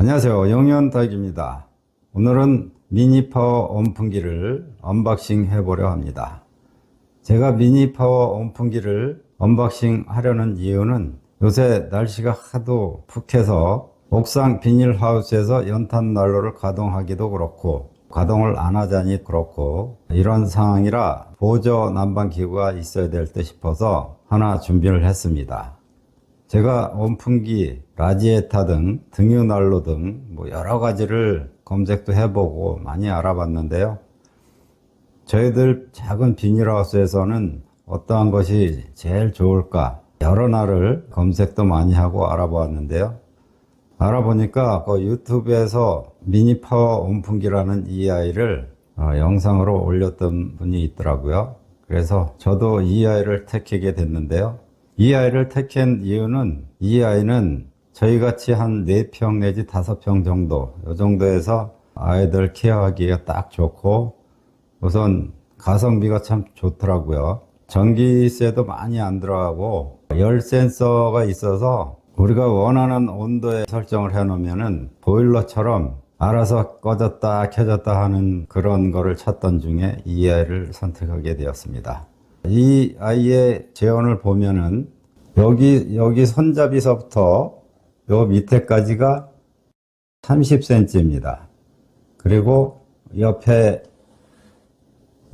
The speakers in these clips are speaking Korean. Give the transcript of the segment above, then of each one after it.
안녕하세요. 영현덕입니다. 오늘은 미니파워 온풍기를 언박싱 해보려 합니다. 제가 미니파워 온풍기를 언박싱 하려는 이유는 요새 날씨가 하도 푹해서 옥상 비닐하우스에서 연탄난로를 가동하기도 그렇고 가동을 안 하자니 그렇고 이런 상황이라 보조 난방기구가 있어야 될 듯 싶어서 하나 준비를 했습니다. 제가 온풍기, 라지에타 등 등유난로 등 여러 가지를 검색도 해보고 많이 알아봤는데요. 저희들 작은 비닐하우스에서는 어떠한 것이 제일 좋을까 여러 날을 검색도 많이 하고 알아보았는데요. 알아보니까 그 유튜브에서 미니파워 온풍기라는 EI를 영상으로 올렸던 분이 있더라고요. 그래서 저도 EI를 택하게 됐는데요. EI를 택한 이유는 EI는 저희같이 한 4평 내지 5평 정도 이 정도에서 아이들 케어하기가 딱 좋고 우선 가성비가 참 좋더라고요. 전기세도 많이 안 들어가고 열 센서가 있어서 우리가 원하는 온도에 설정을 해 놓으면은 보일러처럼 알아서 꺼졌다 켜졌다 하는 그런 거를 찾던 중에 EI를 선택하게 되었습니다. 이 아이의 제원을 보면은 여기 손잡이서부터 요 밑에까지가 30cm입니다. 그리고 옆에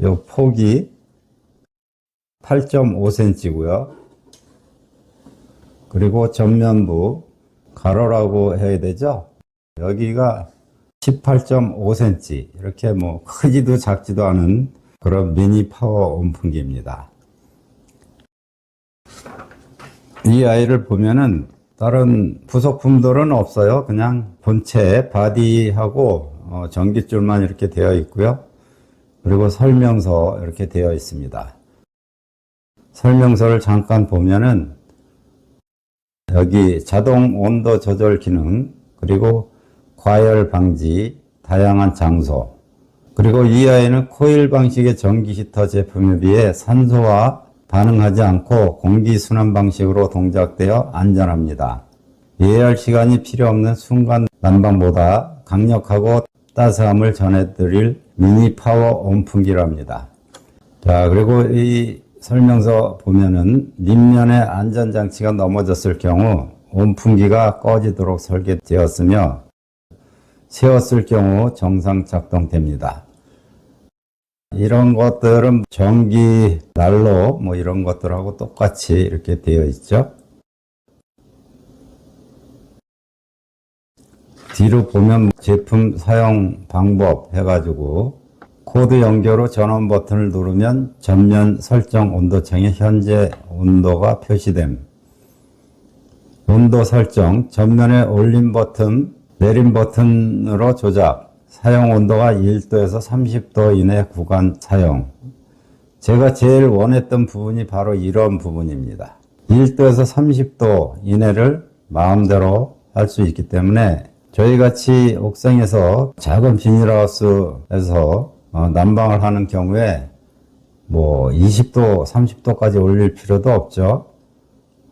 요 폭이 8.5cm고요. 그리고 전면부 가로라고 해야 되죠. 여기가 18.5cm 이렇게 크지도 작지도 않은 그런 미니 파워 온풍기입니다. 이 아이를 보면은 다른 부속품들은 없어요. 그냥 본체 바디하고 전깃줄만 이렇게 되어 있고요. 그리고 설명서 이렇게 되어 있습니다. 설명서를 잠깐 보면은 여기 자동 온도 조절 기능, 그리고 과열 방지, 다양한 장소, 그리고 이 아이는 코일 방식의 전기 히터 제품에 비해 산소와 반응하지 않고 공기 순환 방식으로 동작되어 안전합니다. 예열 시간이 필요 없는 순간 난방보다 강력하고 따스함을 전해드릴 미니 파워 온풍기랍니다. 자, 그리고 이 설명서 보면은 밑면에 안전장치가 넘어졌을 경우 온풍기가 꺼지도록 설계되었으며 세웠을 경우 정상 작동됩니다. 이런 것들은 전기 난로 이런 것들하고 똑같이 이렇게 되어 있죠. 뒤로 보면 제품 사용 방법 해가지고 코드 연결 후 전원 버튼을 누르면 전면 설정 온도창에 현재 온도가 표시됨. 온도 설정, 전면에 올림 버튼, 내림 버튼으로 조작. 사용 온도가 1도에서 30도 이내 구간 사용. 제가 제일 원했던 부분이 바로 이런 부분입니다. 1도에서 30도 이내를 마음대로 할 수 있기 때문에 저희같이 옥상에서 작은 비닐하우스에서 난방을 하는 경우에 20도, 30도까지 올릴 필요도 없죠.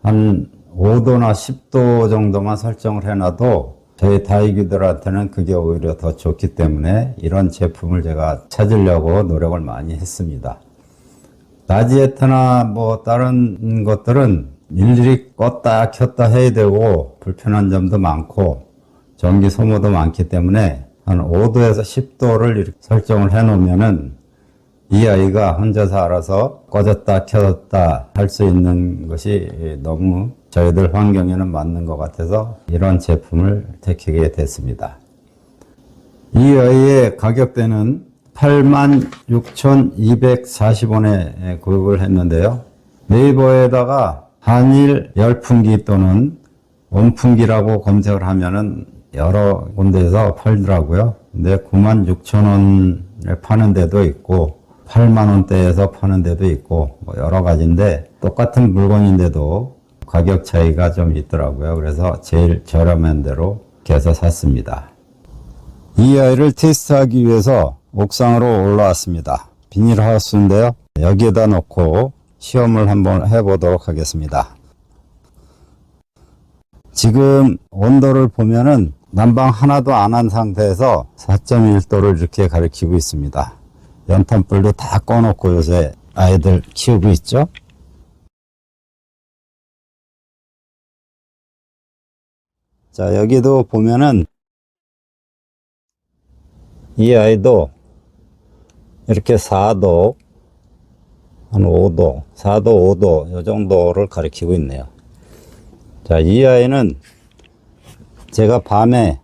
한 5도나 10도 정도만 설정을 해놔도 저희 다이기들한테는 그게 오히려 더 좋기 때문에 이런 제품을 제가 찾으려고 노력을 많이 했습니다. 라지에타나 다른 것들은 일일이 껐다 켰다 해야 되고 불편한 점도 많고 전기 소모도 많기 때문에 한 5도에서 10도를 이렇게 설정을 해 놓으면은 이 아이가 혼자서 알아서 꺼졌다 켰다 할 수 있는 것이 너무 저희들 환경에는 맞는 것 같아서 이런 제품을 택하게 됐습니다. 이 아이의 가격대는 86,240원에 구입을 했는데요. 네이버에다가 한일 열풍기 또는 온풍기라고 검색을 하면은 여러 군데에서 팔더라고요. 근데 96,000원에 파는 데도 있고 8만원대에서 파는 데도 있고 여러 가지인데 똑같은 물건인데도 가격 차이가 좀 있더라고요. 그래서 제일 저렴한 대로 해서 샀습니다. 이 아이를 테스트하기 위해서 옥상으로 올라왔습니다. 비닐하우스인데요. 여기에다 놓고 시험을 한번 해보도록 하겠습니다. 지금 온도를 보면은 난방 하나도 안 한 상태에서 4.1도를 이렇게 가리키고 있습니다. 연탄불도 다 꺼놓고 요새 아이들 키우고 있죠. 자, 여기도 보면은 이 아이도 이렇게 4도, 한 5도, 4도, 5도 이 정도를 가리키고 있네요. 자, 이 아이는 제가 밤에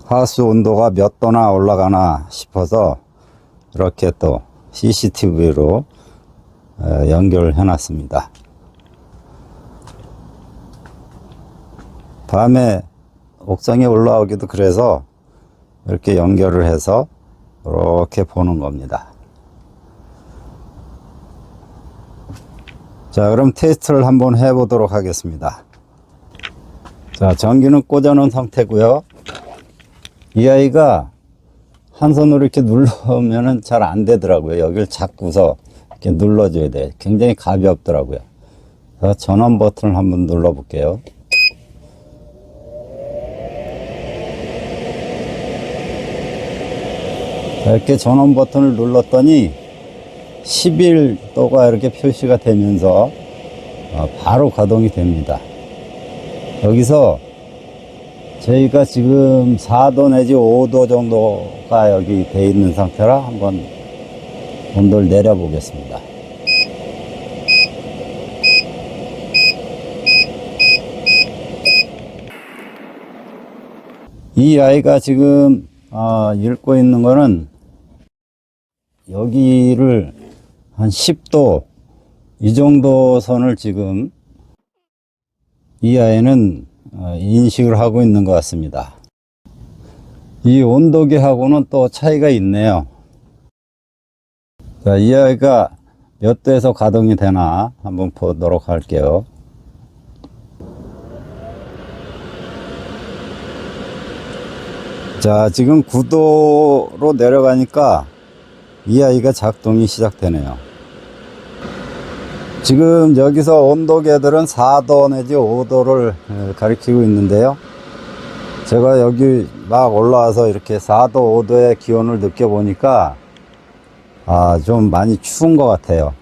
하우스 온도가 몇 도나 올라가나 싶어서 이렇게 또 CCTV로 연결해 놨습니다. 밤에 옥상에 올라오기도 그래서 이렇게 연결을 해서 이렇게 보는 겁니다. 자, 그럼 테스트를 한번 해 보도록 하겠습니다. 자, 전기는 꽂아 놓은 상태고요. 이 아이가 한 손으로 이렇게 누르면은 잘 안 되더라고요. 여기를 잡고서 이렇게 눌러줘야 돼. 굉장히 가볍더라고요. 자, 전원 버튼을 한번 눌러 볼게요. 자, 이렇게 전원 버튼을 눌렀더니 11도가 이렇게 표시가 되면서 바로 가동이 됩니다. 여기서 저희가 지금 4도 내지 5도 정도가 여기 돼 있는 상태라 한번 온도를 내려 보겠습니다. 이 아이가 지금 읽고 있는 거는 여기를 한 10도 이 정도 선을 지금 이 아이는 인식을 하고 있는 것 같습니다. 이 온도계하고는 또 차이가 있네요. 자, 이 아이가 몇 도에서 가동이 되나 한번 보도록 할게요. 자, 지금 9도로 내려가니까 이 아이가 작동이 시작되네요. 지금 여기서 온도계들은 4도 내지 5도를 가리키고 있는데요. 제가 여기 막 올라와서 이렇게 4도, 5도의 기온을 느껴보니까 좀 많이 추운 것 같아요.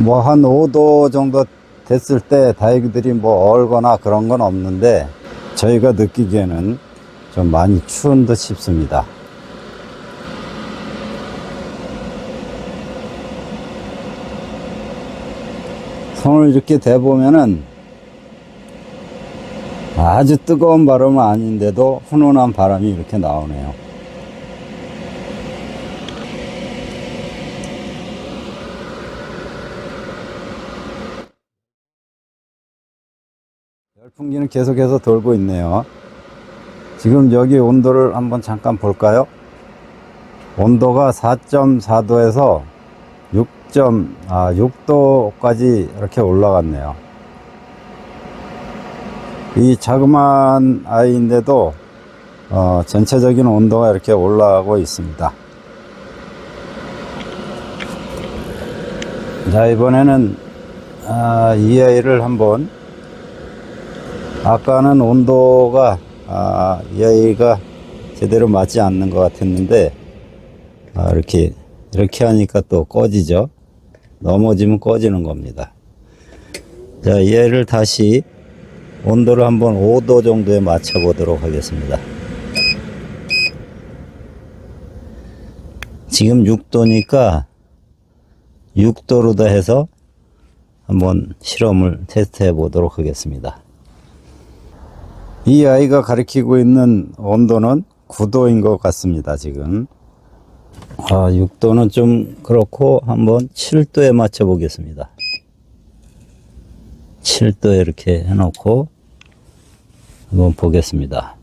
뭐 한 5도 정도 됐을 때 다육이들이 뭐 얼거나 그런 건 없는데 저희가 느끼기에는 좀 많이 추운 듯 싶습니다. 손을 이렇게 대보면은 아주 뜨거운 바람은 아닌데도 훈훈한 바람이 이렇게 나오네요. 열풍기는 계속해서 돌고 있네요. 지금 여기 온도를 한번 잠깐 볼까요? 온도가 4.4도에서 6도까지 이렇게 올라갔네요. 이 자그마한 아이인데도 전체적인 온도가 이렇게 올라가고 있습니다. 자, 이번에는 이 아이를 한번, 아까는 온도가 이 아이가 제대로 맞지 않는 것 같았는데 이렇게 하니까 또 꺼지죠. 넘어지면 꺼지는 겁니다. 자, 이 아이를 다시 온도를 한번 5도 정도에 맞춰 보도록 하겠습니다. 지금 6도니까 6도로 더 해서 한번 실험을 테스트해 보도록 하겠습니다. 이 아이가 가리키고 있는 온도는 9도인 것 같습니다. 지금 6도는 좀 그렇고 한번 7도에 맞춰 보겠습니다. 7도에 이렇게 해놓고 한번 보겠습니다.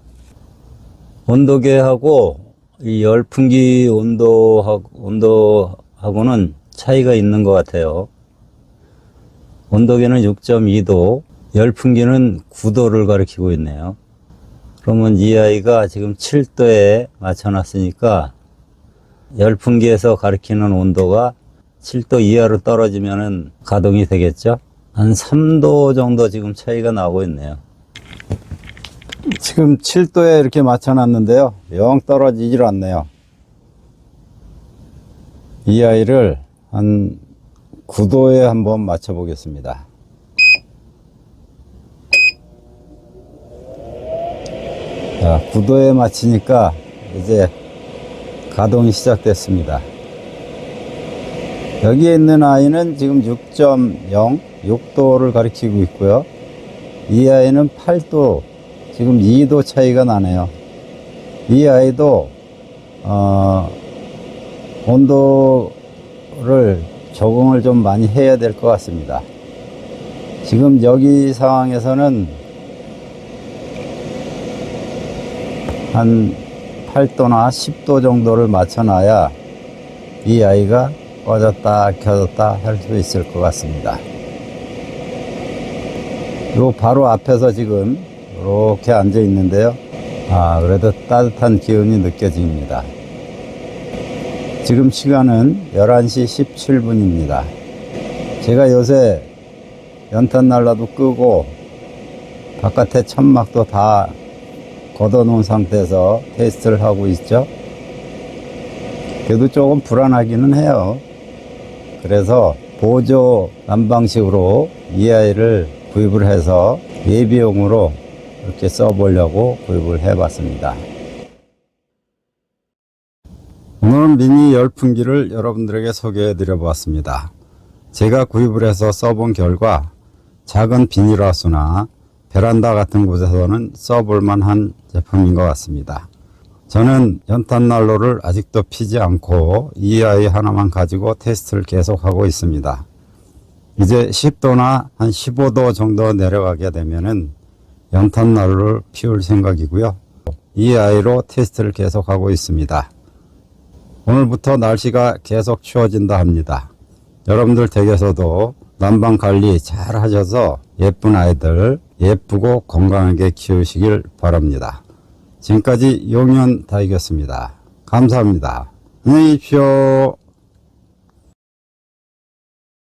온도계하고 이 열풍기 온도하고는 차이가 있는 것 같아요. 온도계는 6.2도, 열풍기는 9도를 가리키고 있네요. 그러면 이 아이가 지금 7도에 맞춰놨으니까 열풍기에서 가리키는 온도가 7도 이하로 떨어지면은 가동이 되겠죠? 한 3도 정도 지금 차이가 나고 있네요. 지금 7도에 이렇게 맞춰놨는데요. 영 떨어지질 않네요. 이 아이를 한 9도에 한번 맞춰 보겠습니다. 자, 9도에 맞추니까 이제 가동이 시작됐습니다. 여기에 있는 아이는 지금 6.0, 6도를 가리키고 있고요. 이 아이는 8도, 지금 2도 차이가 나네요. 이 아이도 온도를 적응을 좀 많이 해야 될 것 같습니다. 지금 여기 상황에서는 한 8도나 10도 정도를 맞춰놔야 이 아이가 꺼졌다 켜졌다 할 수 있을 것 같습니다. 요 바로 앞에서 지금 이렇게 앉아 있는데요. 그래도 따뜻한 기운이 느껴집니다. 지금 시간은 11시 17분입니다. 제가 요새 연탄난로도 끄고 바깥에 천막도 다 걷어놓은 상태에서 테스트를 하고 있죠. 그래도 조금 불안하기는 해요. 그래서 보조 난방식으로 이 아이를 구입을 해서 예비용으로 이렇게 써보려고 구입을 해봤습니다. 오늘은 미니 열풍기를 여러분들에게 소개해 드려 보았습니다. 제가 구입을 해서 써본 결과 작은 비닐하우스나 베란다 같은 곳에서는 써볼 만한 제품인 것 같습니다. 저는 연탄난로를 아직도 피지 않고 이 아이 하나만 가지고 테스트를 계속하고 있습니다. 이제 10도나 한 15도 정도 내려가게 되면은 연탄난로를 피울 생각이고요. 이 아이로 테스트를 계속하고 있습니다. 오늘부터 날씨가 계속 추워진다 합니다. 여러분들 댁에서도 난방 관리 잘 하셔서 예쁜 아이들 예쁘고 건강하게 키우시길 바랍니다. 지금까지 용현 다이겼습니다. 감사합니다. 안녕히 계십시오.